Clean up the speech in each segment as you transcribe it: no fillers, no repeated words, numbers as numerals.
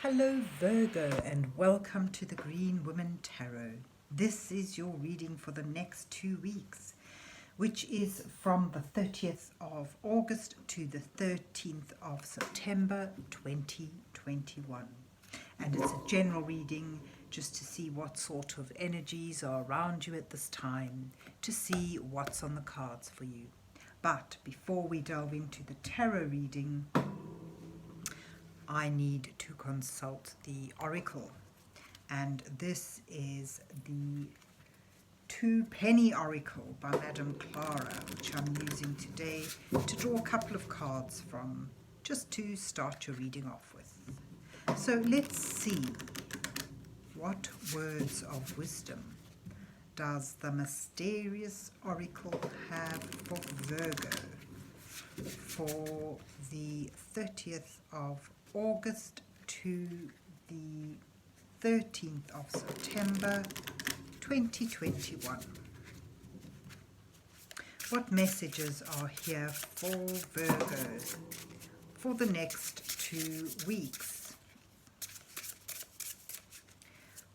Hello Virgo and welcome to the Green Women Tarot. This is your reading for the next 2 weeks, which is from the 30th of August to the 13th of September 2021. And it's a general reading just to see what sort of energies are around you at this time, to see what's on the cards for you. But before we delve into the tarot reading, I need to consult the oracle, and this is the Two Penny Oracle by Madame Clara, which I'm using today to draw a couple of cards from, just to start your reading off with. So let's see, what words of wisdom does the mysterious oracle have for Virgo for the 30th of August to the 13th of September 2021. What messages are here for Virgo for the next 2 weeks?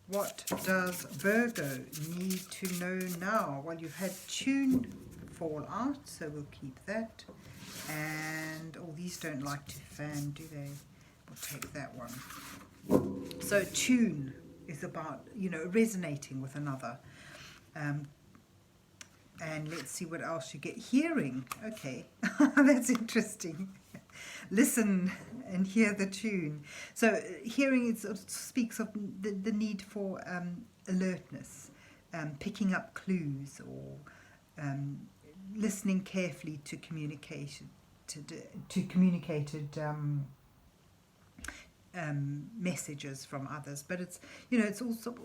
What does Virgo need to know now? Well, you've had tune fall out, so we'll keep that. And these don't like to fan, do they? We'll take that one. So tune is about, resonating with another. And let's see what else you get. Hearing. Okay, that's interesting. Listen and hear the tune. So hearing, it sort of speaks of the need for alertness, picking up clues, or listening carefully to communication, to communicated messages from others. But it's it's also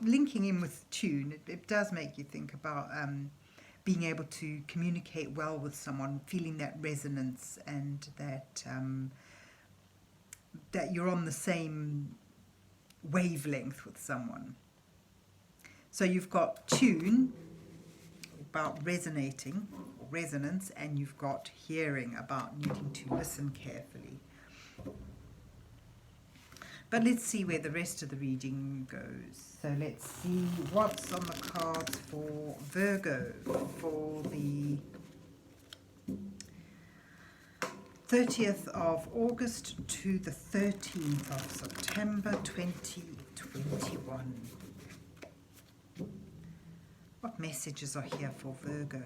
linking in with tune. It does make you think about being able to communicate well with someone, feeling that resonance, and that that you're on the same wavelength with someone. So you've got tune, about resonating, or resonance, and you've got hearing, about needing to listen carefully. But let's see where the rest of the reading goes. So let's see what's on the cards for Virgo for the 30th of August to the 13th of September 2021. What messages are here for Virgo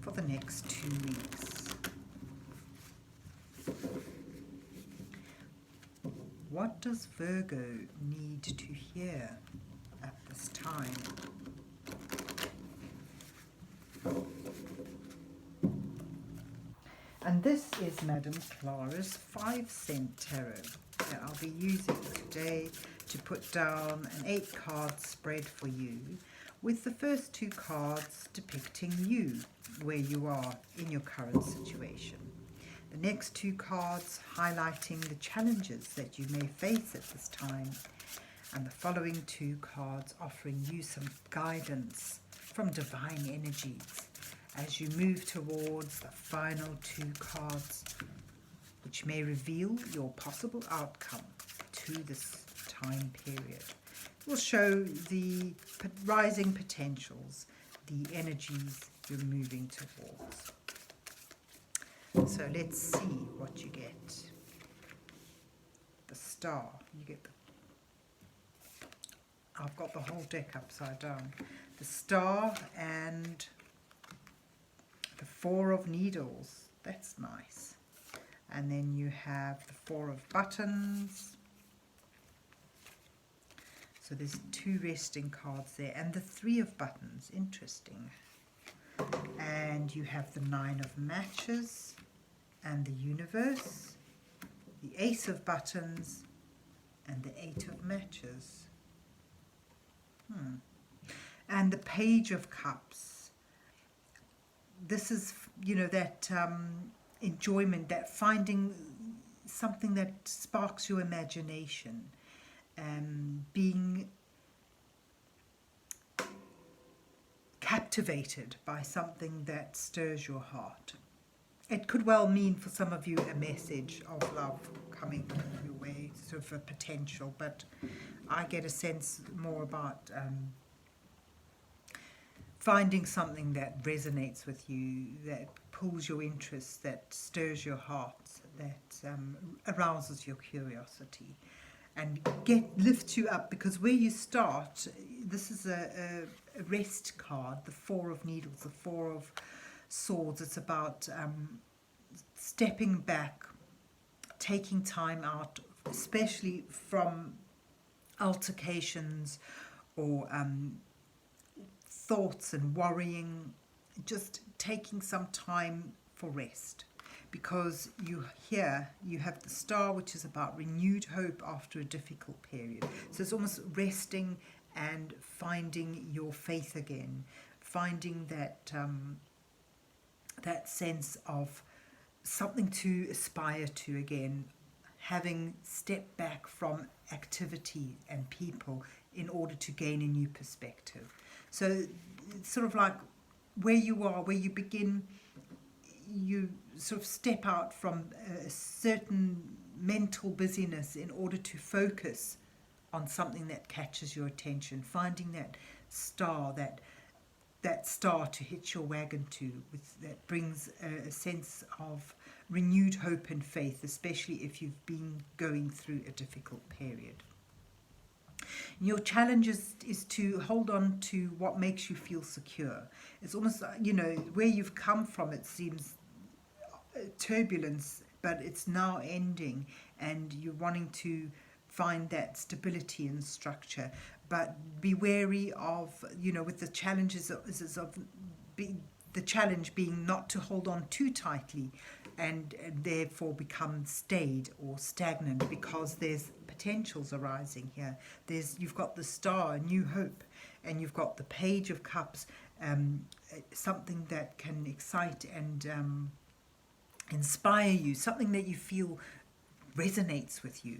for the next 2 weeks? What does Virgo need to hear at this time? And this is Madame Clara's 5-cent tarot that I'll be using today to put down an 8-card spread for you, with the first 2 cards depicting you, where you are in your current situation. The next 2 cards highlighting the challenges that you may face at this time, and the following 2 cards offering you some guidance from divine energies as you move towards the final 2 cards, which may reveal your possible outcome to this time period. It will show the rising potentials, the energies you're moving towards. So let's see what you get. The Star. You get I've got the whole deck upside down. The Star and the 4 of Needles. That's nice. And then you have the 4 of Buttons. So there's 2 resting cards there. And the 3 of Buttons. Interesting. And you have the 9 of Matches and the Universe, the Ace of Buttons, and the 8 of Matches. And the Page of Cups. This is, that enjoyment, that finding something that sparks your imagination, being captivated by something that stirs your heart. It could well mean for some of you a message of love coming your way sort of a potential, but I get a sense more about finding something that resonates with you, that pulls your interest, that stirs your heart, that arouses your curiosity, and lifts you up. Because where you start, this is a rest card, the Four of Needles, the Four of Swords. It's about stepping back, taking time out, especially from altercations or thoughts and worrying, just taking some time for rest. Because you have the Star, which is about renewed hope after a difficult period. So it's almost resting and finding your faith again, finding that sense of something to aspire to again, having stepped back from activity and people in order to gain a new perspective. So it's sort of like where you are, where you begin, you sort of step out from a certain mental busyness in order to focus on something that catches your attention, finding that star, that star to hitch your wagon to, that brings a sense of renewed hope and faith, especially if you've been going through a difficult period. And your challenge is to hold on to what makes you feel secure. It's almost, where you've come from, it seems turbulence, but it's now ending, and you're wanting to find that stability and structure. But be wary of, with the challenges the challenge being not to hold on too tightly and therefore become staid or stagnant, because there's potentials arising here. You've got the Star, new hope, and you've got the Page of Cups, something that can excite and inspire you, something that you feel resonates with you.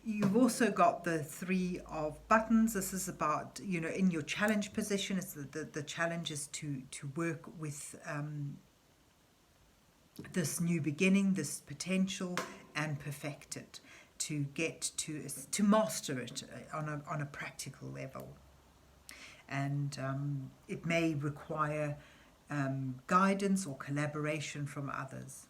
You've also got the Three of Buttons. This is about, in your challenge position, it's the challenge is to work with this new beginning, this potential, and perfect it, to get to master it on a practical level. And it may require guidance or collaboration from others.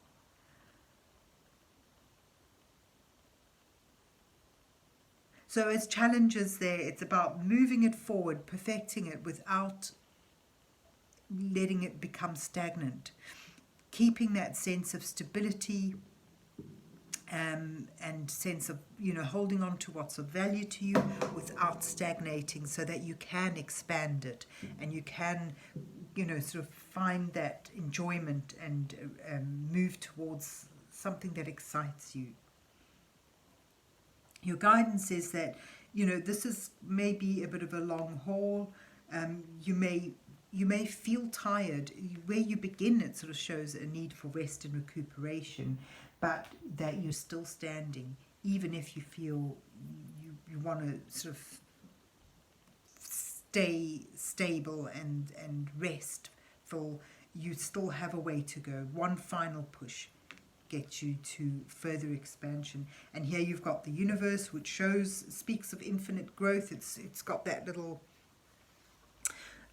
So as challenges there, it's about moving it forward, perfecting it without letting it become stagnant, keeping that sense of stability and sense of, holding on to what's of value to you without stagnating, so that you can expand it and you can, sort of find that enjoyment and move towards something that excites you. Your guidance is that, this is maybe a bit of a long haul. You may feel tired. Where you begin, it sort of shows a need for rest and recuperation, but that you're still standing, even if you feel you want to sort of stay stable and restful. You still have a way to go. One final push get you to further expansion. And here you've got the universe, which speaks of infinite growth. It's got that little,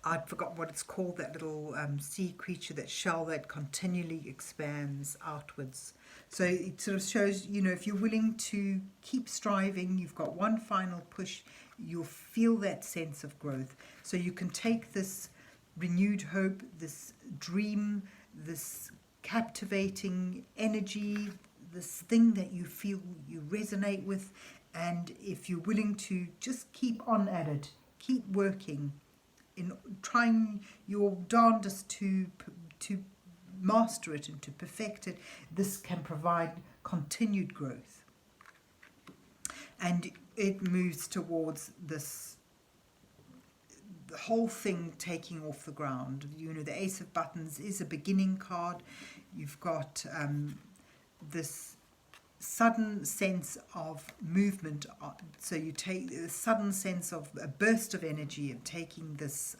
I'd forgotten what it's called, that little sea creature, that shell that continually expands outwards. So it sort of shows, if you're willing to keep striving, you've got one final push, you'll feel that sense of growth. So you can take this renewed hope, this dream, this captivating energy, this thing that you feel you resonate with, and if you're willing to just keep on at it, keep working in trying your darndest to master it and to perfect it, this can provide continued growth. And it moves towards this, the whole thing taking off the ground. The Ace of Buttons is a beginning card. You've got this sudden sense of movement. So you take a sudden sense of a burst of energy of taking this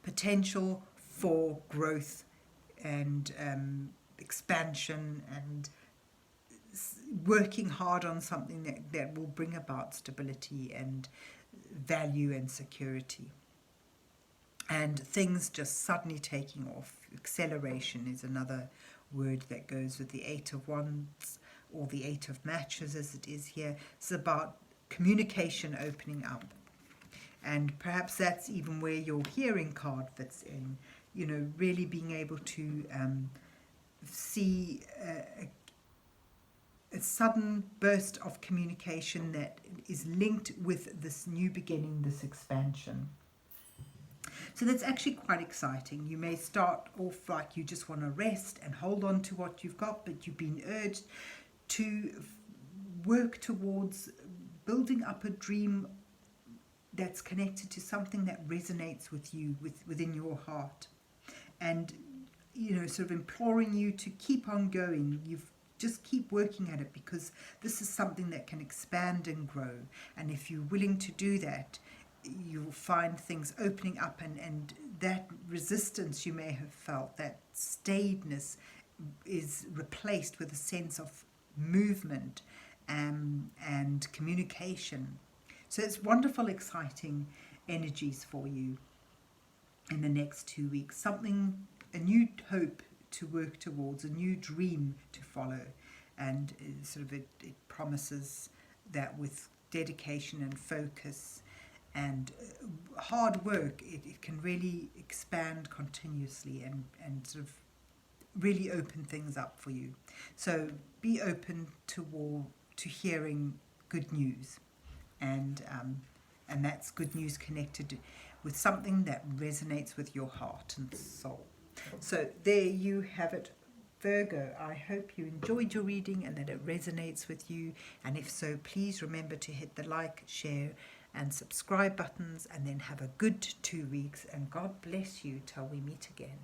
potential for growth and expansion and working hard on something that will bring about stability and value and security. And things just suddenly taking off. Acceleration is another word that goes with the Eight of Wands, or the Eight of Matches as it is here. It's about communication opening up. And perhaps that's even where your hearing card fits in. You know, really being able to see a sudden burst of communication that is linked with this new beginning, this expansion. So that's actually quite exciting. You may start off like you just want to rest and hold on to what you've got, but you've been urged to work towards building up a dream that's connected to something that resonates with you, within your heart. And, you know, sort of imploring you to keep on going. Just keep working at it, because this is something that can expand and grow. And if you're willing to do that, you'll find things opening up, and that resistance you may have felt, that staidness, is replaced with a sense of movement and communication. So it's wonderful, exciting energies for you in the next 2 weeks. A new hope to work towards, a new dream to follow. And it promises that with dedication and focus and hard work, it can really expand continuously and sort of really open things up for you. So be open to hearing good news, and that's good news connected with something that resonates with your heart and soul. So there you have it, Virgo. I hope you enjoyed your reading and that it resonates with you. And if so, please remember to hit the like, share and subscribe buttons, and then have a good 2 weeks, and God bless you till we meet again.